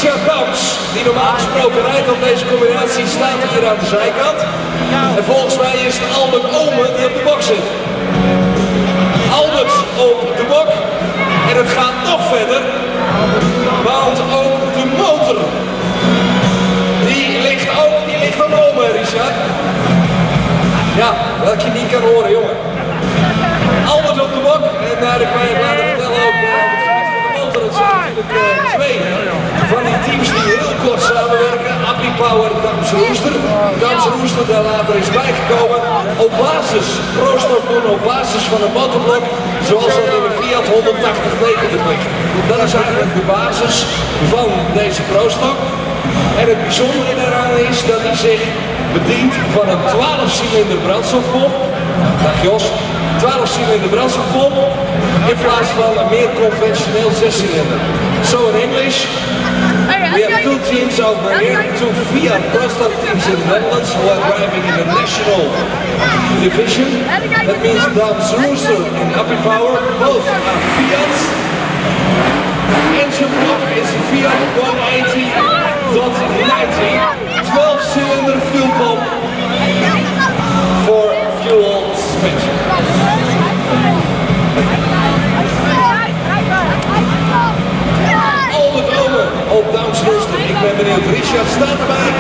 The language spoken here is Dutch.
Richard Dams, die normaal gesproken rijdt op deze combinatie, staat hier aan de zijkant. En volgens mij is het Albert Ome die op de bok zit. Albert op de bok. En het gaat nog verder. Want ook de motor, die ligt van Ome, Richard. Ja, wat je niet kan horen, jongen. Albert op de bok. En daar kan je laten vertellen ook. Het zijn natuurlijk twee van die teams die heel kort samenwerken. Appy Power, Dams Rooster. Dams Rooster daar later is bijgekomen op basis, Pro-Stock doen op basis van een motorblok zoals dat in de Fiat 180-90 ligt. Dat is eigenlijk de basis van deze Pro-Stock. En het bijzondere daaraan is dat hij zich bedient van een 12-cilinder brandstofpomp. Dag Jos. 12-cilinder brandstofpomp in plaats van een meer conventioneel 6-cilinder. So in English, we have two teams over here, two Fiat Pro-Stock teams in the Netherlands who are driving in the national division. That means Dams Rooster and Appy Power, both are Fiats. Engine block is a Fiat 180.90, 12-cylinder fuel pump for fuel suspension. Albert Ome op Dams Rooster. Ik ben benieuwd. Richard staat erbij.